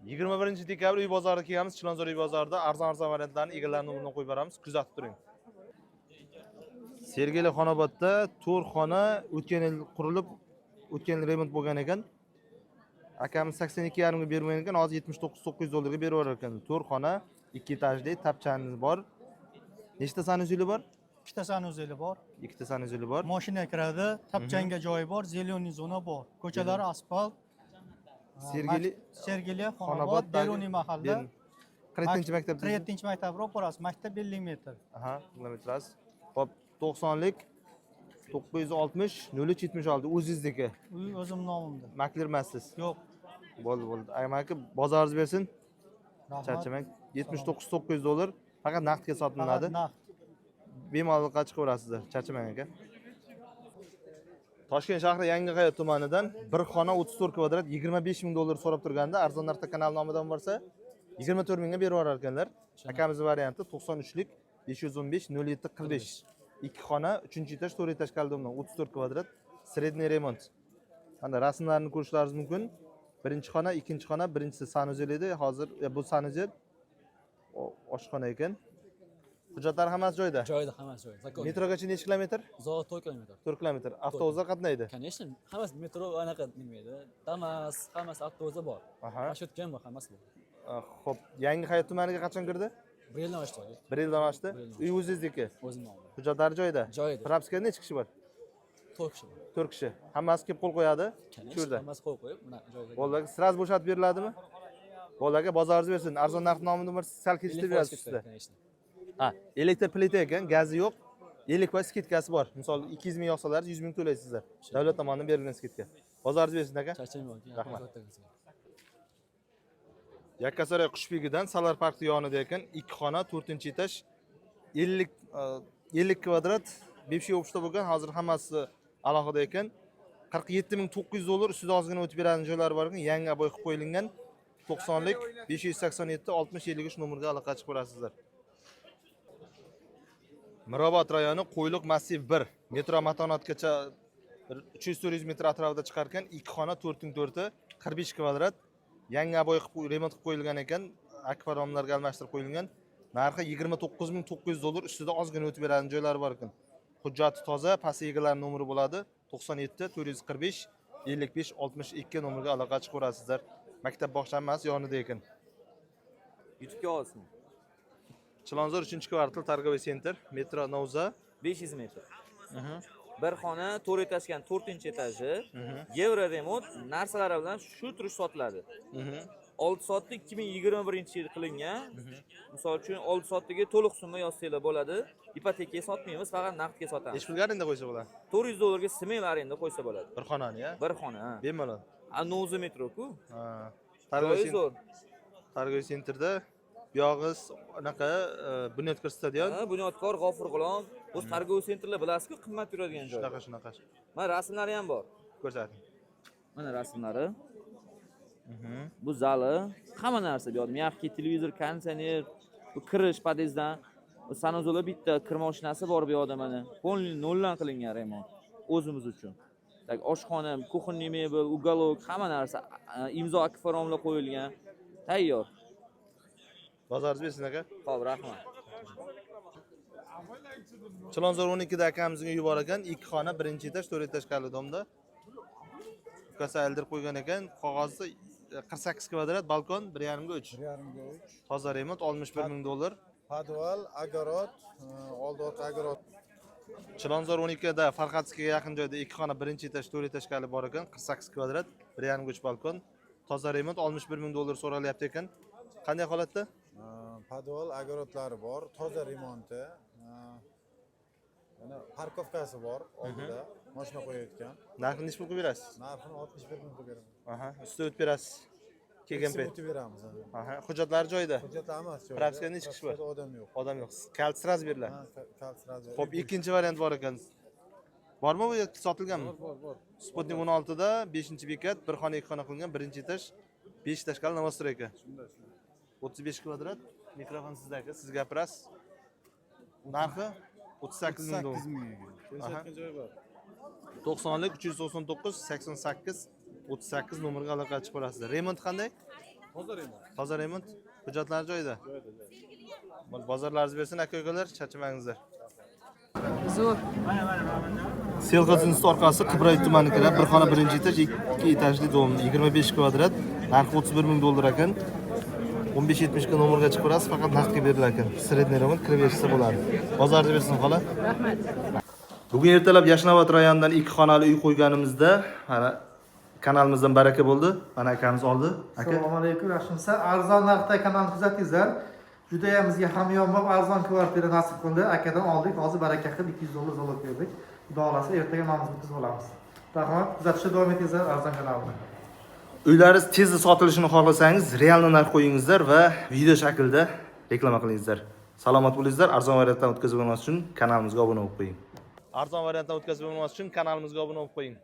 21-dekabr uy bozoriga kelamiz. Chilonzor uy bozorida arzon variantlarni egalarining o'rniga qo'yib beramiz. Kuzatib turing. Sergeli Xonobodda 4 xona o'tgan yil qurilib, o'tgan yil remont bo'lgan ekan. Akamiz 82,5 ga bermagan ekan, hozir 79,900 berib orar ekan. 4 xona, 2 etajli, tapchaniz bor. Nechta sanuzeli bor? Ikkita sanuzeli bor. Ikkita sanuzeli bor. Mashina kiradi, tapchanga joyi bor, zeleniy zona bor. Ko'chalar asfalt. Sergeli Xonobod Beruniy mahalla. 47-maktab. 47-maktab ro'parasi, maktab 50 metr. Aha, kilometraj. Hop, 90lik 960 0376 o'zingizniki. Uy o'zim nomimda. Makler emassiz. Yo'q. Bo'ldi. Aka bozoringiz bersin. Rahmat. Charchamang. $79,900 faqat naqdga sotiladi. Naqd. Bemalolqa chiqaverasizlar. Charchamang aka. Toshkent shahri Yangihayot tumanidan bir xona 34 kvadrat $25,000 so'rab turganda arzon narxda kanal nomidan borsa 24 mingga berib yurar ekanlar. Akamiz varianti 93lik 515 07 45. 2 xona 3-etaj 4-etaj kaldomdan 34 kvadrat sredniy remont. Mana rasmlarni ko'rishlaringiz mumkin. Birinchi xona, ikkinchi xona, birinchisi sanuzel edi. Hozir bu sanuzel oshxona ekan. Hujjatlar hammasi joyida. Joyida hammasi joyida. Metrogacha necha kilometr? Uzoq 4 kilometr. 4 kilometr. Avtobuslar qatnaydi. Конечно, hammasi metro anaqa bilmaydi. Damas, hammasi avtobuslar bor. Aha. Marshrutka bor, hammasi bor. Xo'p, Yangihayot tumaniga qachon kirdi? 1 yildan oshdi. 1 yildan oshdi. Uy o'zingizniki. O'zim nomimda. Hujjatlar joyida. Joyida. Propiskada necha kishi bor? 4 kishi bor. 4 kishi. Hammasi kelib qo'l qo'yadi. Shu yerda. Hammasi qo'yib qo'yib, mana joyida. Bolaga sraz bo'shatib beriladimi? Bolaga bozoringiz bersin. Arzon narx nomidan bir sal kechirib berasiz sizda. Ha, elektr plita ekan, gazi yo'q. 50% skitkasi bor. Misol 200 ming yoqsalar 100 ming to'laysizlar. Davlat tomonidan berilgan skitka. Bozoringiz bersin aka. Charchamayman. Rahmat. Yakkasaroy Qushbegidan Salar parki yonida ekan, 2 xona, 4-etaj, 50 kvadrat, 5 o'pishda bo'lgan. Hozir hammasi alohida ekan. $47,900 ustida ozgina o'tib beradigan joylari bor ekan. Yangi aboy qilib qo'yilgan. 90lik 587 60 53 nomerga aloqa qilib ko'rasizlar. Mirobod rayoni Qo'yliq massiv 1 metro matonatgacha 300-400 metr atrofida chiqargan 2 xona 4-4 45 kvadrat yangi aboy qilib remont qilib qo'yilgan ekan, akvaryumlarga almashtirib qo'yilgan. Narxi $29,900 ustida ozgina o'tib beradigan joylari bor ekan. Hujjati toza, past egalar nomeri bo'ladi. 97 445 55 62 nomerga aloqa qilib ko'rasizlar. Maktab bog'chasi yonida ekan. YouTube'ga olsin. Chilonzor 3-kvartal Targoviy sentr, metro Novza 500 metr. Bir xona 4 etajgan 4-etaji, Euro remont narsalari bilan shu turish sotiladi. 6 soatlik 2021-yil qilingan. Misol uchun 6 soatliga to'liq summa yozsanglar bo'ladi. Ipotekaga sotmaymiz, faqat naqdga sotamiz. Necha pulga arenda qo'ysa bo'ladi? $400 ga smel arenda qo'ysa bo'ladi. Bir xonani, ya? Bir xona. Bemalol. A 9 metr-ku. Ha. Targoviy sentrda buyog'iz anaqa bunyodkor stadion. Ha, bunyodkor G'ofur G'ulom. Bu Targoviy sentrlar bilasizku, qimmat yuradigan joy. Shunaqa. Mana rasmlari ham bor. Ko'rsating. Mana rasmlari. Bu zali, hamma narsa bu yerda. Myaxki televizor, konditsioner, bu kirish podyezddan, bu sanuzellar bitta, kir mashinasi bor bu yerda mana. Polni noldan qilingan remont o'zimiz uchun. Tak oshxona, kuxonniy mebel, uголок, hamma narsa imzo akvaryumlar qo'yilgan. Tayyor. Bozoringiz bersin aka. Xo'p, rahmat. Chilonzor 12da akamizga uy bor ekan, 2 xona, 1-etaj, 4-etaj kaldomda. Ukasi aldirib qo'ygan ekan, qog'ozi 48 kvadrat, balkon 1,5 ga 3. 1,5 ga 3. Toza remont $61,000. Podval, огород, old огород. Chilonzor 12da Farxatskiga yaqin joyda 2 xona, 1-etaj, 4-etaj kali bor ekan, 48 kvadrat, 1,5 ga 3 balkon. Toza remont $61,000 so'ralyapti ekan. Qanday holatda? Podval, огородlari bor, toza remonti. Mana parkovkasi bor oldida, mashina qo'yayotgan. Narxini necha pul qilib berasiz? Narxini 61 ming qilib beraman. Aha, ustida o'tib berasiz. Kelgan payt. O'tib beramiz. Aha, hujjatlari joyida. Hujjatlar hammasi joyida. Propiskada necha kishi bor? Odam yo'q. Odam yo'q. Kalt sraz beriladi. Ha, kalt sraz. Xo'p, ikkinchi variant bor ekan. Bormi bu yoki sotilganmi? Bor. Sputnik 16da 5-bekat, bir xona, 2 xona qilingan, 1-etaj, 5 etaj kali novostroyka. 35 kvadrat. Mikrofon sizda aka, siz gapirasiz. Narxi $38,000. 90lik 399 88 38 nomerga aloqa qilib ko'rasizlar. Remont qanday? Toza remont. Hujjatlar joyida. Bozorlaringiz bersin aka-ukalar, charchamangizlar. Selxozinst orqasi Qibray tumaniga bir xona birinchi etaj, 2 etajli dom, 25 kvadrat, narxi 31 ming dollar ekan. 15-70 ga nomerga chiqib berasiz, faqat naqdga berilar ekan. Sredniy remont kirib bersa bo'ladi. Bozorda bersin xola. Bugun ertalab Yashnobod rayonidan 2 xonali uy qo'yganimizda, mana kanalimizdan baraka bo'ldi. Mana akamiz oldi. Aka, Assalomu alaykum, yaxshimisiz? Arzon narxda kanalni kuzatingizlar. Juda ham bizga hamyonbop arzon kvartira nasib qildi. Akadan oldik, hozir baraka qilib 200 dollar zalog berdik. Xudo xolasa ertaga nomimizni bitkazib olamiz. Rahmat, kuzatishda davom etingizlar arzon kanalini. uylaringiz tezda sotilishini xohlasangiz, realni narx qo'yingizlar va video shaklida reklama qilingizlar. Salomat bo'lingizlar. Arzon variantdan o'tkazib olmoq uchun kanalimizga obuna bo'lib qo'ying. Arzon variantdan o'tkazib olmoq uchun kanalimizga obuna bo'lib qo'ying.